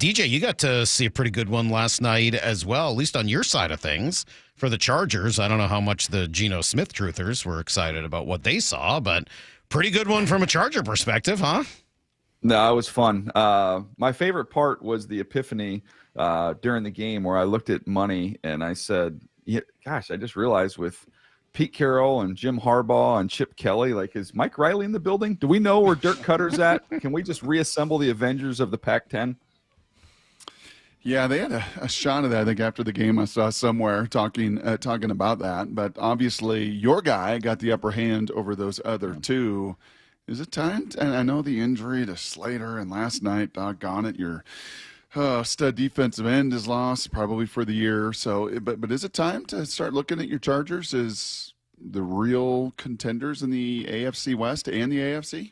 DJ, you got to see a pretty good one last night as well, at least on your side of things for the Chargers. I don't know how much the Geno Smith truthers were excited about what they saw, but pretty good one from a Charger perspective, huh? No, it was fun. My favorite part was the epiphany during the game where I looked at money and I said, yeah, gosh, I just realized with Pete Carroll and Jim Harbaugh and Chip Kelly, like, is Mike Riley in the building? Do we know where Dirk Cutter's at? Can we just reassemble the Avengers of the Pac-10? Yeah, they had a shot of that, I think, after the game I saw somewhere talking about that. But obviously your guy got the upper hand over those other two. Is it time? And I know the injury to Slater and last night, doggone it, your stud defensive end is lost probably for the year. So, but is it time to start looking at your Chargers as the real contenders in the AFC West and the AFC?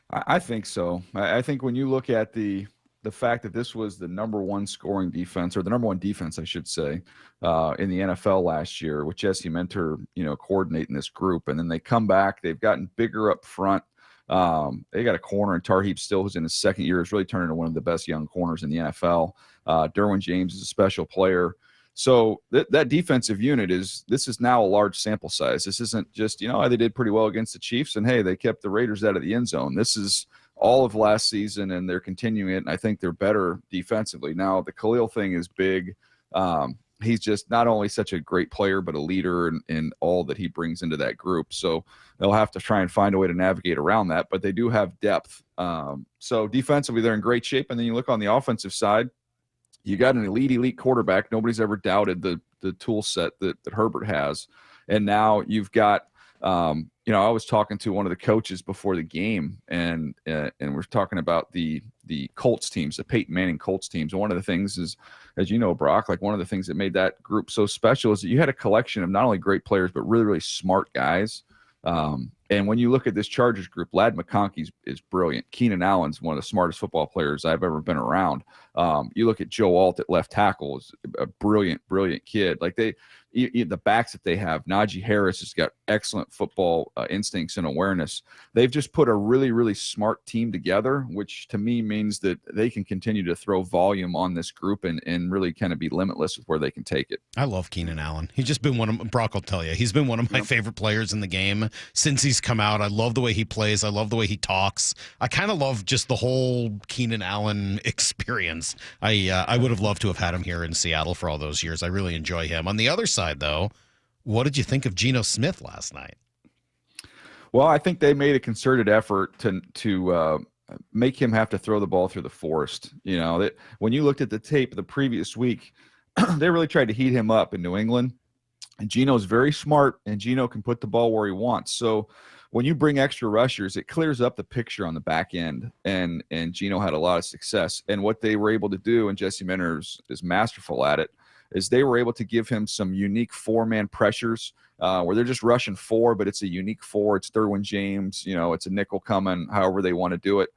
I think so. I think when you look at the fact that this was the number one scoring defense, or the number one defense, I should say, in the NFL last year, with Jesse Minter, coordinating this group, and then they come back, they've gotten bigger up front. They got a corner in Tarheeb Still, who's in his second year, is really turning into one of the best young corners in the NFL. Derwin James is a special player. So that defensive unit is now a large sample size. This isn't just, they did pretty well against the Chiefs, and hey, they kept the Raiders out of the end zone. This is all of last season, and they're continuing it, and I think they're better defensively. Now, the Khalil thing is big. He's just not only such a great player, but a leader in all that he brings into that group. So they'll have to try and find a way to navigate around that, but they do have depth. So defensively, they're in great shape. And then you look on the offensive side, you got an elite quarterback. Nobody's ever doubted the tool set that Herbert has. And now you've got, I was talking to one of the coaches before the game, and we're talking about the Colts teams, the Peyton Manning Colts teams. And one of the things is, as you know, Brock, like one of the things that made that group so special is that you had a collection of not only great players, but really, really smart guys. And when you look at this Chargers group, Ladd McConkey is brilliant. Keenan Allen's one of the smartest football players I've ever been around. You look at Joe Alt at left tackle, is a brilliant kid. Like the backs that they have, Najee Harris has got excellent football instincts and awareness. They've just put a really, really smart team together, which to me means that they can continue to throw volume on this group and really kind of be limitless with where they can take it. I love Keenan Allen. He's just been Brock will tell you, he's been one of my favorite players in the game since he's come out. I love the way he plays. I love the way he talks. I kind of love just the whole Keenan Allen experience. I would have loved to have had him here in Seattle for all those years. I really enjoy him. On the other side, though, what did you think of Geno Smith last night? Well, I think they made a concerted effort to make him have to throw the ball through the forest. When you looked at the tape the previous week, they really tried to heat him up in New England. And Geno's very smart, and Geno can put the ball where he wants. So when you bring extra rushers, it clears up the picture on the back end, and Geno had a lot of success. And what they were able to do, and Jesse Minter is masterful at it, is they were able to give him some unique four-man pressures where they're just rushing four, but it's a unique four. It's Derwin James, it's a nickel coming, however they want to do it.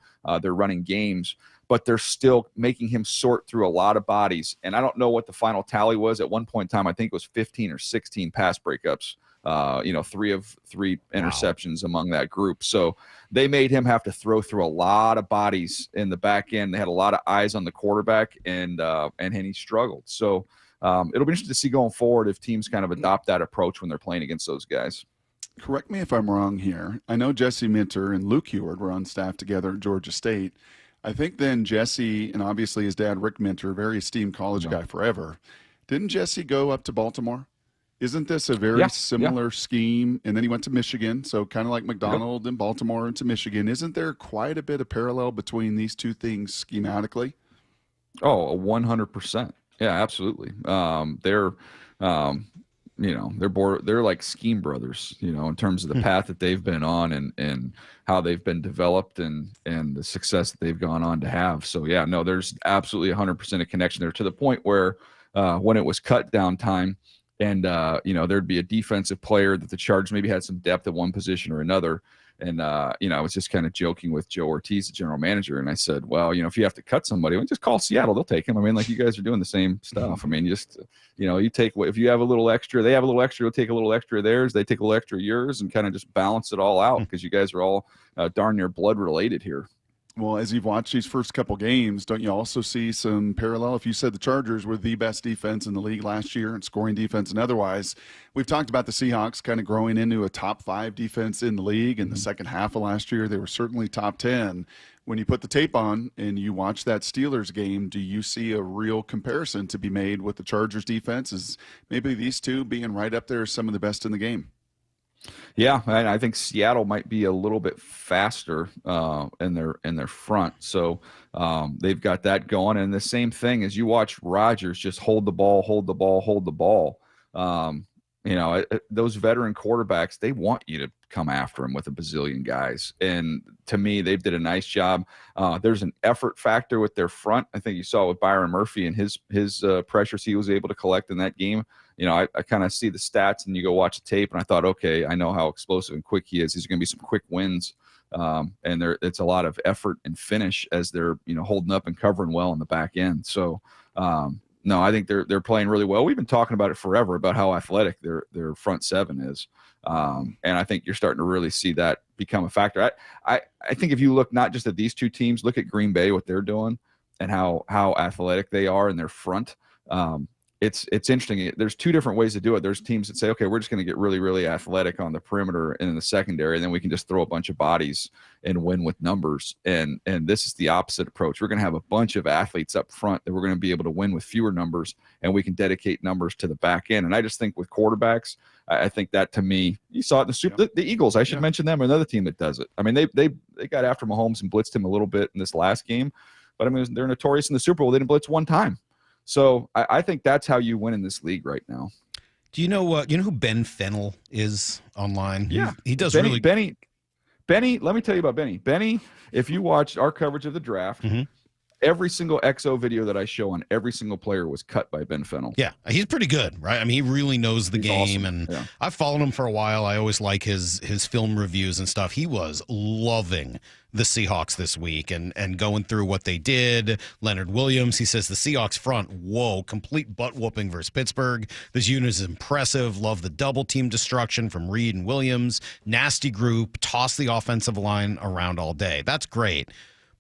They're running games, but they're still making him sort through a lot of bodies. And I don't know what the final tally was. At one point in time, I think it was 15 or 16 pass breakups. 3 of 3 interceptions among that group. So they made him have to throw through a lot of bodies in the back end. They had a lot of eyes on the quarterback, and he struggled. So it'll be interesting to see going forward if teams kind of adopt that approach when they're playing against those guys. Correct me if I'm wrong here. I know Jesse Minter and Luke Heward were on staff together at Georgia State. I think then Jesse, and obviously his dad, Rick Minter, very esteemed college guy forever. Didn't Jesse go up to Baltimore? Isn't this a very similar scheme? And then he went to Michigan, so kind of like McDonald in Baltimore into Michigan. Isn't there quite a bit of parallel between these two things schematically? Oh, 100%. Yeah, absolutely. They're like scheme brothers, in terms of the path that they've been on and how they've been developed and the success that they've gone on to have. So, yeah, no, there's absolutely 100% a connection there, to the point where when it was cut down time, and, there'd be a defensive player that the Chargers maybe had some depth at one position or another. And, I was just kind of joking with Joe Ortiz, the general manager. And I said, well, if you have to cut somebody, just call Seattle. They'll take him. I mean, like, you guys are doing the same stuff. I mean, just, you take, if you have a little extra, they have a little extra, you'll take a little extra of theirs. They take a little extra of yours, and kind of just balance it all out, because you guys are all darn near blood related here. Well, as you've watched these first couple games, don't you also see some parallel? If you said the Chargers were the best defense in the league last year and scoring defense and otherwise, we've talked about the Seahawks kind of growing into a top 5 defense in the league. In the second half of last year, they were certainly top 10. When you put the tape on and you watch that Steelers game, do you see a real comparison to be made with the Chargers defense? Is maybe these two being right up there as some of the best in the game? Yeah, I think Seattle might be a little bit faster in their front, so they've got that going. And the same thing as you watch Rodgers just hold the ball. Those veteran quarterbacks, they want you to come after him with a bazillion guys. And to me, they did a nice job. There's an effort factor with their front. I think you saw with Byron Murphy and his pressures he was able to collect in that game. I kind of see the stats and you go watch the tape and I thought, okay, I know how explosive and quick he is. These are going to be some quick wins. And it's a lot of effort and finish as they're, holding up and covering well in the back end. So, no, I think they're playing really well. We've been talking about it forever about how athletic their front seven is. And I think you're starting to really see that become a factor. I think if you look not just at these two teams, look at Green Bay, what they're doing and how athletic they are in their front. It's interesting. There's two different ways to do it. There's teams that say, okay, we're just going to get really, really athletic on the perimeter and in the secondary, and then we can just throw a bunch of bodies and win with numbers. And this is the opposite approach. We're going to have a bunch of athletes up front that we're going to be able to win with fewer numbers, and we can dedicate numbers to the back end. And I just think with quarterbacks, I think that to me, you saw it in the Super. The Eagles, I should mention them, another team that does it. I mean, they got after Mahomes and blitzed him a little bit in this last game, but I mean, they're notorious in the Super Bowl. They didn't blitz one time. So I think that's how you win in this league right now. Do you know who Ben Fennell is online? Yeah, he does Benny, really. Benny, let me tell you about Benny. Benny, if you watch our coverage of the draft, every single XO video that I show on every single player was cut by Ben Fennell. Yeah, he's pretty good, right? I mean, he really knows the game, awesome. and I've followed him for a while. I always like his film reviews and stuff. He was loving the Seahawks this week and going through what they did. Leonard Williams, he says the Seahawks front, complete butt whooping versus Pittsburgh. This unit is impressive. Love the double team destruction from Reed and Williams. Nasty group, toss the offensive line around all day. That's great.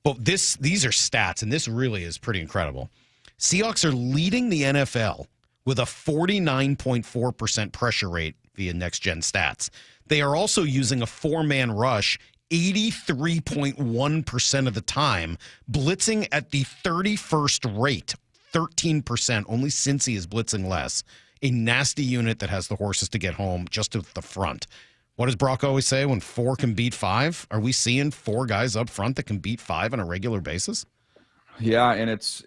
But these are stats, and this really is pretty incredible. Seahawks are leading the NFL with a 49.4% pressure rate via next-gen stats. They are also using a four-man rush 83.1% of the time, blitzing at the 31st rate, 13%. Only Cincy is blitzing less. A nasty unit that has the horses to get home just at the front. What does Brock always say? When 4 can beat 5? Are we seeing 4 guys up front that can beat 5 on a regular basis? Yeah, and it's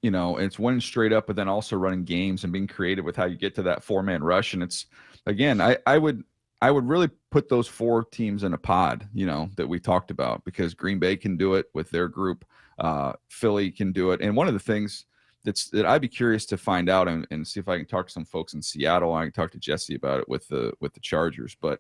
winning straight up, but then also running games and being creative with how you get to that 4-man rush. And it's, again, I would really put those 4 teams in a pod, that we talked about, because Green Bay can do it with their group. Philly can do it. And one of the things that I'd be curious to find out and see if I can talk to some folks in Seattle. I can talk to Jesse about it with the Chargers, but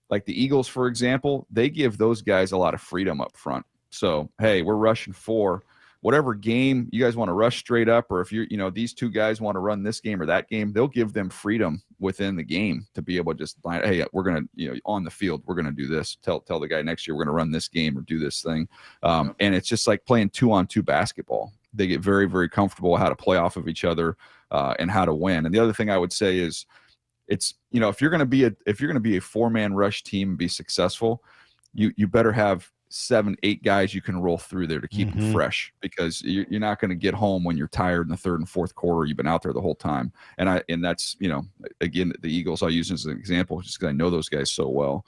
like the Eagles, for example, they give those guys a lot of freedom up front. So, hey, we're rushing 4. Whatever game you guys want to rush straight up, or if these 2 guys want to run this game or that game, they'll give them freedom within the game to be able to just, hey, we're going to, on the field, we're going to do this. Tell the guy next year we're going to run this game or do this thing. And it's just like playing 2-on-2 basketball. They get very, very comfortable how to play off of each other and how to win. And the other thing I would say is, it's, if you're going to be a 4-man rush team and be successful, you better have 7-8 guys you can roll through there to keep them fresh, because you're not going to get home when you're tired in the 3rd and 4th quarter. You've been out there the whole time. And that's, again, the Eagles I'll use as an example just because I know those guys so well.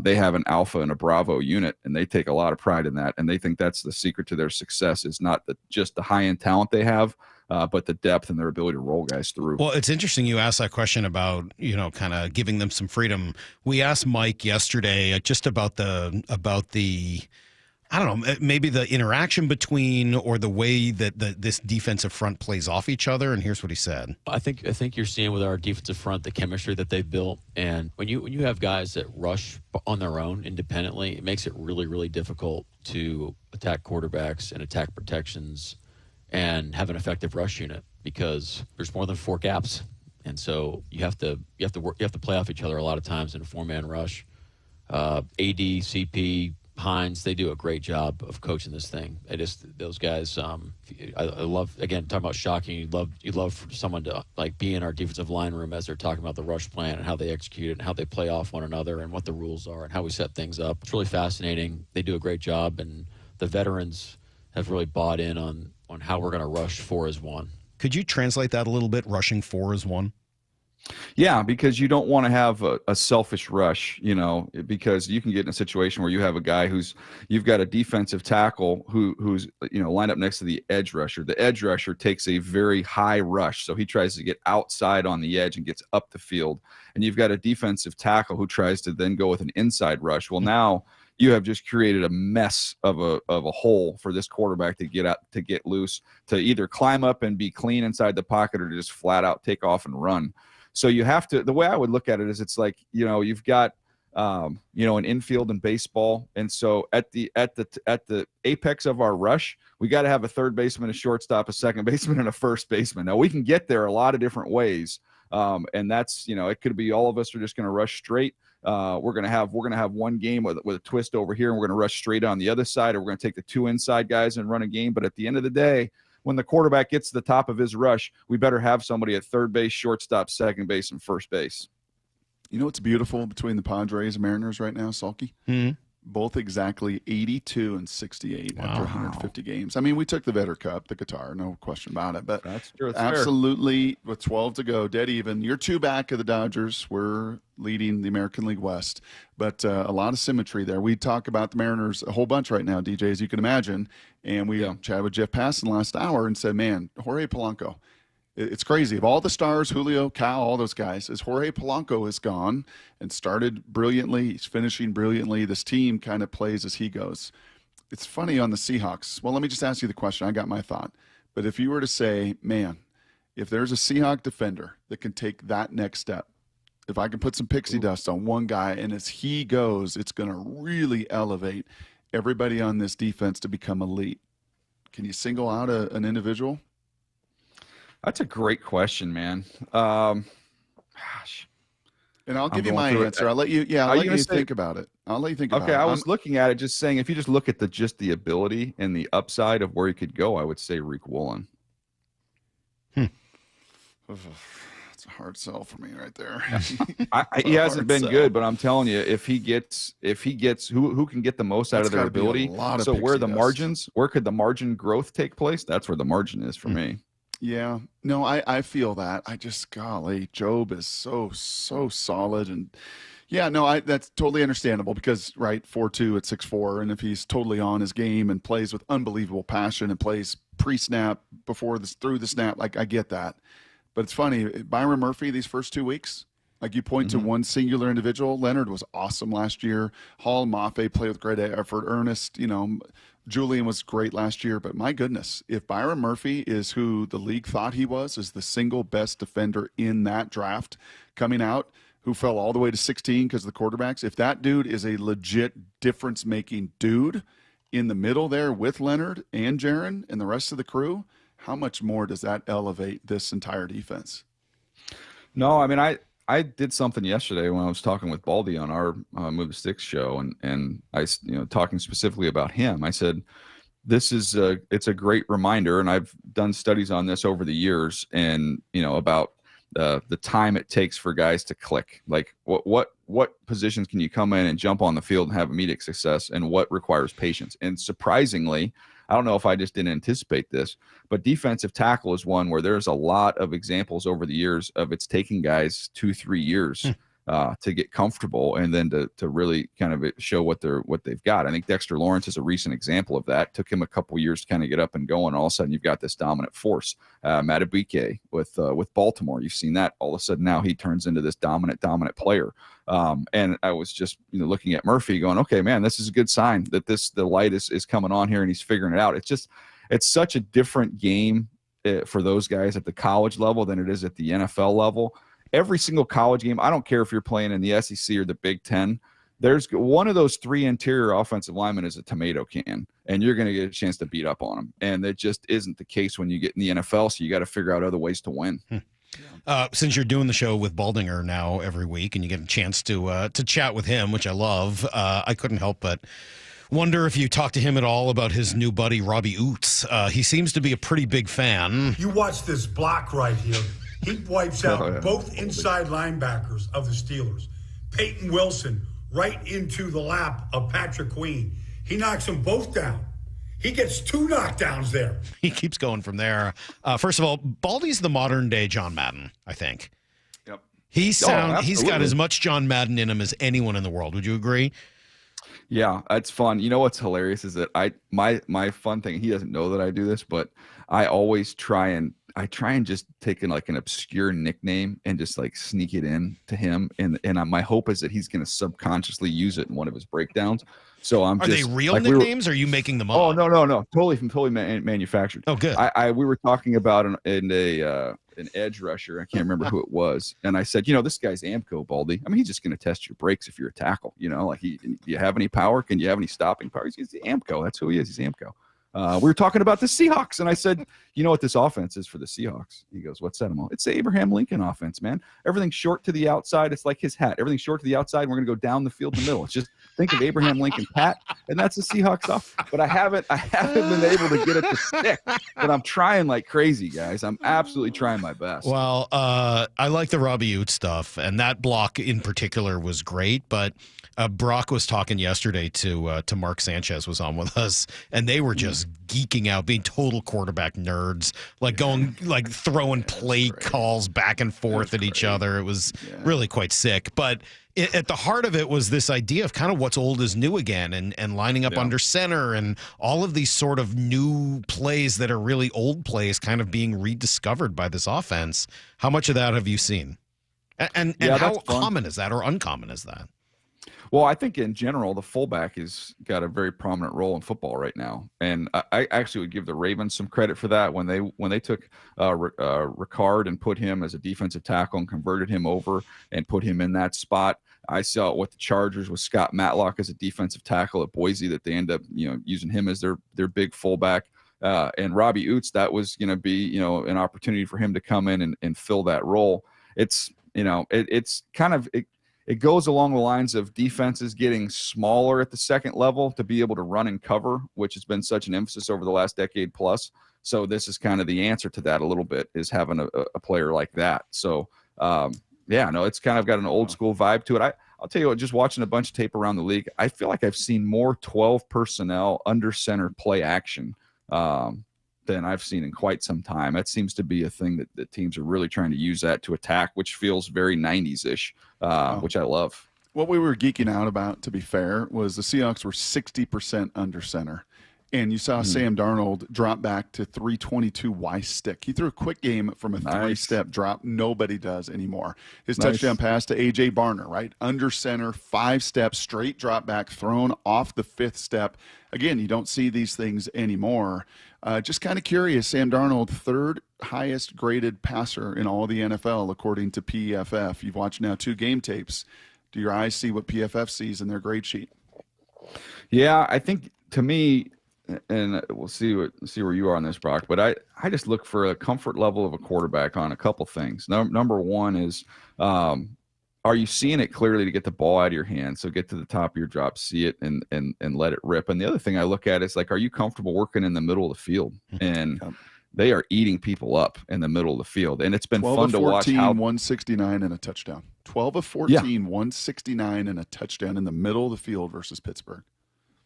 They have an alpha and a bravo unit, and they take a lot of pride in that. And they think that's the secret to their success, is not just the high-end talent they have, but the depth and their ability to roll guys through. Well, it's interesting you asked that question about, kind of giving them some freedom. We asked Mike yesterday just about the I don't know, maybe the interaction between or the way that this defensive front plays off each other. And here's what he said. I think you're seeing with our defensive front the chemistry that they've built. And when you have guys that rush on their own independently, it makes it really, really difficult to attack quarterbacks and attack protections and have an effective rush unit, because there's more than 4 gaps. And so you have to play off each other a lot of times in a 4-man rush. AD, CP, Hines, they do a great job of coaching this thing. Those guys. I love, again, talking about shocking. You love someone to like be in our defensive line room as they're talking about the rush plan and how they execute it and how they play off one another and what the rules are and how we set things up. It's really fascinating. They do a great job, and the veterans have really bought in on how we're going to rush 4 as 1. Could you translate that a little bit? Rushing 4 as 1. Yeah, because you don't want to have a selfish rush, because you can get in a situation where you have a guy you've got a defensive tackle who's lined up next to the edge rusher. The edge rusher takes a very high rush, so he tries to get outside on the edge and gets up the field. And you've got a defensive tackle who tries to then go with an inside rush. Well, now you have just created a mess of a hole for this quarterback to get loose, to either climb up and be clean inside the pocket or to just flat out take off and run. So you have to, the way I would look at it is it's like, you've got, an infield in baseball. And so at the apex of our rush, we got to have a third baseman, a shortstop, a second baseman, and a first baseman. Now we can get there a lot of different ways. And that's, it could be all of us are just going to rush straight. We're going to have one game with a twist over here, and we're going to rush straight on the other side, or we're going to take the 2 inside guys and run a game. But at the end of the day, when the quarterback gets to the top of his rush, we better have somebody at third base, shortstop, second base, and first base. You know what's beautiful between the Padres and Mariners right now, Salky? Mm-hmm. Both exactly 82 and 68 after 150 games. I mean, we took the Vetter Cup, the guitar, no question about it. But that's true. Absolutely, with 12 to go, dead even. You're 2 back of the Dodgers. We're leading the American League West. But a lot of symmetry there. We talk about the Mariners a whole bunch right now, DJ, as you can imagine. And we chatted with Jeff Passan last hour and said, man, Jorge Polanco, it's crazy. Of all the stars, Julio, Cal, all those guys, as Jorge Polanco is gone and started brilliantly, he's finishing brilliantly. This team kind of plays as he goes. It's funny on the Seahawks. Well, let me just ask you the question. I got my thought. But if you were to say, man, if there's a Seahawk defender that can take that next step, if I can put some pixie dust on one guy and as he goes, it's going to really elevate everybody on this defense to become elite. Can you single out an individual? That's a great question, man. Gosh. And I'll give you my answer. I'll let you. Yeah, I'll let you think about it. I'll let you think about it. Okay, I was looking at it, just saying, if you just look at the ability and the upside of where he could go, I would say Rick Woolen. That's a hard sell for me right there. He hasn't been good, but I'm telling you, if he gets who can get the most out of their ability. So where could the margin growth take place? That's where the margin is for me. Yeah, no, I feel that. I just, golly, Job is so solid. And yeah, no, that's totally understandable because, right, 4'2" at 6'4", and if he's totally on his game and plays with unbelievable passion and plays pre-snap, through the snap, like I get that. But it's funny, Byron Murphy, these first 2 weeks, like you point to one singular individual. Leonard was awesome last year. Hall and Mafe played with great effort. Ernest, Julian was great last year, but my goodness, if Byron Murphy is who the league thought he was, is the single best defender in that draft coming out, who fell all the way to 16 because of the quarterbacks, if that dude is a legit difference-making dude in the middle there with Leonard and Jaron and the rest of the crew, how much more does that elevate this entire defense? No, I mean, I did something yesterday when I was talking with Baldy on our Move the Sticks show, and I, talking specifically about him. I said, it's a great reminder, and I've done studies on this over the years, and about the time it takes for guys to click. Like what positions can you come in and jump on the field and have immediate success, and what requires patience? And surprisingly, I don't know if I just didn't anticipate this, but defensive tackle is one where there's a lot of examples over the years of it's taking guys 2-3 years to get comfortable and then to really kind of show what they've got. I think Dexter Lawrence is a recent example of that. Took him a couple years to kind of get up and going. All of a sudden, you've got this dominant force. Madubuike with Baltimore, you've seen that. All of a sudden, now he turns into this dominant player. And I was just looking at Murphy, going, okay, man, this is a good sign that the light is coming on here and he's figuring it out. It's such a different game for those guys at the college level than it is at the NFL level. Every single college game, I don't care if you're playing in the SEC or the Big Ten, there's one of those 3 interior offensive linemen is a tomato can, and you're going to get a chance to beat up on them. And that just isn't the case when you get in the NFL, so you got to figure out other ways to win. Since you're doing the show with Baldinger now every week and you get a chance to chat with him, which I love, I couldn't help but Wonder if you talked to him at all about his new buddy, Robbie Ouzts. He seems to be a pretty big fan. You watch this block right here. He wipes out both inside linebackers of the Steelers. Peyton Wilson right into the lap of Patrick Queen. He knocks them both down. He gets 2 knockdowns there. He keeps going from there. First of all, Baldy's the modern day John Madden, I think. Yep. He's got as much John Madden in him as anyone in the world. Would you agree? Yeah, it's fun. You know what's hilarious is that my fun thing, he doesn't know that I do this, but I always try and just take an obscure nickname and just like sneak it in to him. And my hope is that he's going to subconsciously use it in one of his breakdowns. So are they real nicknames or are you making them up? Oh, no. Totally manufactured. Oh, good. We were talking about an edge rusher. I can't remember who it was. And I said, this guy's Amco, Baldy. I mean, he's just going to test your brakes if you're a tackle. Do you have any power? Can you have any stopping power? He's the Amco. That's who he is. He's Amco. We were talking about the Seahawks, and I said, you know what this offense is for the Seahawks? He goes, what's that? It's the Abraham Lincoln offense, man. Everything short to the outside. It's like his hat. Everything short to the outside. We're going to go down the field in the middle. It's just think of Abraham Lincoln's hat, and that's the Seahawks offense. But I haven't been able to get it to stick. But I'm trying like crazy, guys. I'm absolutely trying my best. Well, I like the Robbie Ouzts stuff, and that block in particular was great. But Brock was talking yesterday to Mark Sanchez was on with us, and they were just geeking out, being total quarterback nerds, throwing play calls back and forth at each other. It was really quite sick. But at the heart of it was this idea of kind of what's old is new again, and lining up under center, and all of these sort of new plays that are really old plays kind of being rediscovered by this offense. How much of that have you seen? And how common is that, or uncommon is that? Well, I think in general, the fullback has got a very prominent role in football right now, and I actually would give the Ravens some credit for that when they took Ricard and put him as a defensive tackle and converted him over and put him in that spot. I saw it with the Chargers with Scott Matlock as a defensive tackle at Boise, that they end up using him as their big fullback. And Robbie Ouzts, that was going to be an opportunity for him to come in and fill that role. It's it's kind of it goes along the lines of defenses getting smaller at the second level to be able to run and cover, which has been such an emphasis over the last decade plus. So this is kind of the answer to that a little bit, is having a player like that. So it's kind of got an old school vibe to it. I'll tell you what, just watching a bunch of tape around the league, I feel like I've seen more 12 personnel under center play action than I've seen in quite some time. That seems to be a thing that teams are really trying to use that to attack, which feels very 90s-ish, which I love. What we were geeking out about, to be fair, was the Seahawks were 60% under center. And you saw Sam Darnold drop back to 322 Y stick. He threw a quick game from a three-step drop. Nobody does anymore. His touchdown pass to A.J. Barner, right? Under center, 5 steps, straight drop back, thrown off the 5th step. Again, you don't see these things anymore. Just kind of curious, Sam Darnold, 3rd highest graded passer in all the NFL, according to PFF. You've watched now 2 game tapes. Do your eyes see what PFF sees in their grade sheet? Yeah, I think, to me, and we'll see where you are on this, Brock, but I just look for a comfort level of a quarterback on a couple things. Number one is, are you seeing it clearly to get the ball out of your hand? So get to the top of your drop, see it, and let it rip. And the other thing I look at is, are you comfortable working in the middle of the field? And they are eating people up in the middle of the field. And it's been fun to watch. 12 of 14, 169 and a touchdown. 12 of 14, 169 and a touchdown in the middle of the field versus Pittsburgh.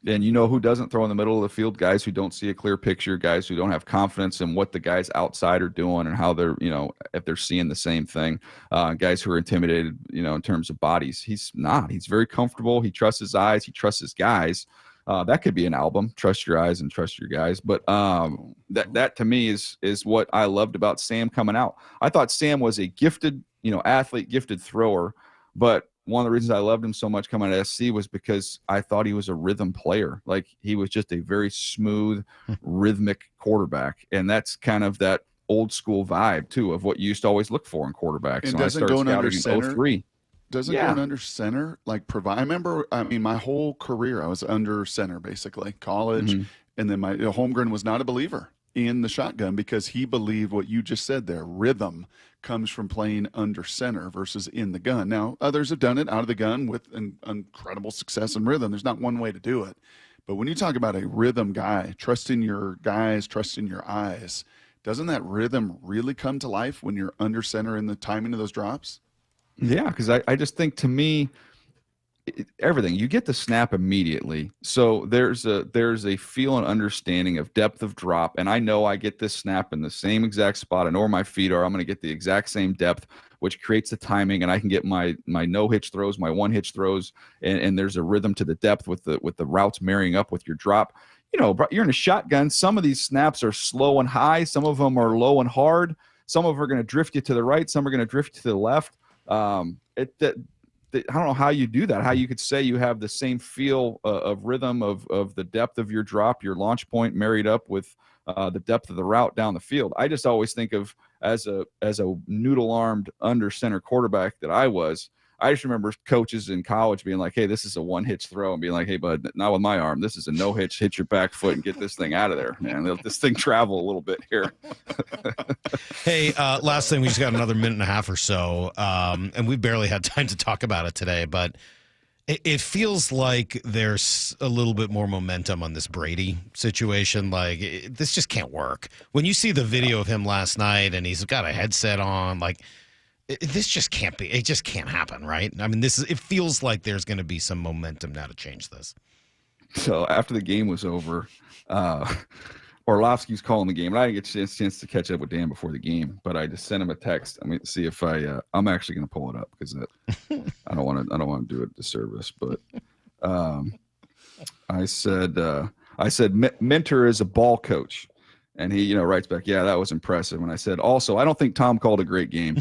And you know who doesn't throw in the middle of the field? Guys who don't see a clear picture, guys who don't have confidence in what the guys outside are doing and how they're, if they're seeing the same thing. Guys who are intimidated, in terms of bodies. He's not. He's very comfortable. He trusts his eyes. He trusts his guys. That could be an album, Trust Your Eyes and Trust Your Guys. But that to me is what I loved about Sam coming out. I thought Sam was a gifted, athlete, gifted thrower, but one of the reasons I loved him so much coming out of SC was because I thought he was a rhythm player. Like, he was just a very smooth, rhythmic quarterback. And that's kind of that old school vibe, too, of what you used to always look for in quarterbacks. And doesn't going under center, going under center, provide? I remember, my whole career, I was under center, basically, college. And then my Holmgren was not a believer in the shotgun because he believed what you just said there. Rhythm comes from playing under center versus in the gun. Now, others have done it out of the gun with incredible success and rhythm. There's not one way to do it. But when you talk about a rhythm guy, trusting your guys, trusting your eyes, doesn't that rhythm really come to life when you're under center in the timing of those drops? Yeah, because I just think, to me, everything, you get the snap immediately, so there's a feel and understanding of depth of drop, and I know I get this snap in the same exact spot. I know where my feet are. I'm going to get the exact same depth, which creates the timing, and I can get my no hitch throws, my one hitch throws, and there's a rhythm to the depth with the routes marrying up with your drop. You're in a shotgun. Some of these snaps are slow and high. Some of them are low and hard. Some of them are going to drift you to the right. Some are going to drift you to the left. I don't know how you do that, how you could say you have the same feel of rhythm of the depth of your drop, your launch point married up with the depth of the route down the field. I just always think of as a noodle-armed under center quarterback that I just remember coaches in college being like, hey, this is a one-hitch throw, and being like, hey, bud, not with my arm. This is a no-hitch, hit your back foot and get this thing out of there, man. Let this thing travel a little bit here. Hey, last thing, we just got another minute and a half or so, and we barely had time to talk about it today, but it feels like there's a little bit more momentum on this Brady situation. Like, this just can't work. When you see the video of him last night and he's got a headset on, like, this just can't be. It just can't happen, right? I mean, it feels like there's going to be some momentum now to change this. So after the game was over, Orlovsky's calling the game, and I didn't get a chance to catch up with Dan before the game, but I just sent him a text. I mean, see if I'm actually going to pull it up because I don't want to do it a disservice. But I said Minter is a ball coach, and he writes back, yeah, that was impressive. And I said, also, I don't think Tom called a great game.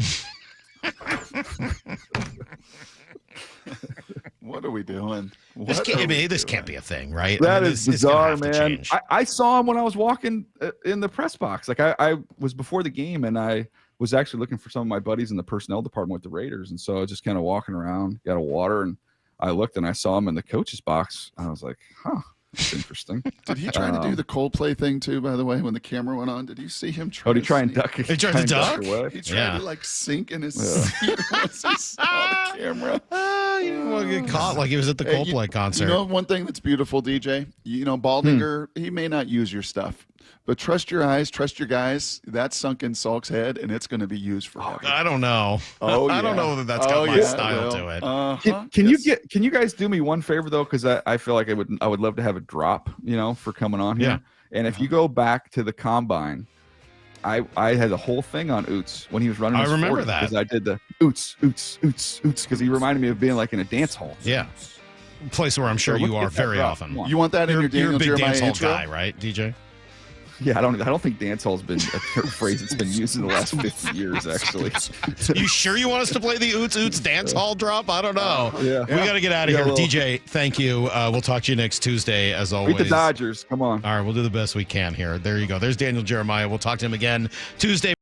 What are we doing? This can't be a thing, right? That is bizarre, man. I I saw him when I was walking in the press box. Like I was before the game, and I was actually looking for some of my buddies in the personnel department with the Raiders, and so I was just kind of walking around, got a water, and I looked and I saw him in the coach's box. I was like, huh. That's interesting. Did he try to do the Coldplay thing too, by the way, when the camera went on? Did you see him try did he try and duck? He tried to duck? He tried to sink in his seat once he saw the camera. He didn't want to get caught like he was at the Coldplay concert. You know one thing that's beaubeautiful, DJ? Baldinger, he may not use your stuff, but trust your eyes, trust your guys. That's sunk in Salk's head, and it's going to be used forever. I don't know. Oh, yeah. I don't know that that's got my style to it. Can you guys do me one favor though? Because I feel like I would love to have a drop, for coming on here. Yeah. And if you go back to the combine, I had the whole thing on Ouzts when he was running. I remember that because I did the Ouzts because he reminded me of being like in a dance hall. Yeah, place where I'm sure you are very often. You want that in your Daniel You're a big Jeremiah dance hall intro? guy, right, DJ? Yeah, I don't think dance hall's been a phrase that's been used in the last 50 years, actually. You sure you want us to play the Ouzts dance hall drop? I don't know. Yeah. We got to get out of here. Little... DJ, thank you. We'll talk to you next Tuesday, as always. Beat the Dodgers. Come on. All right, we'll do the best we can here. There you go. There's Daniel Jeremiah. We'll talk to him again Tuesday.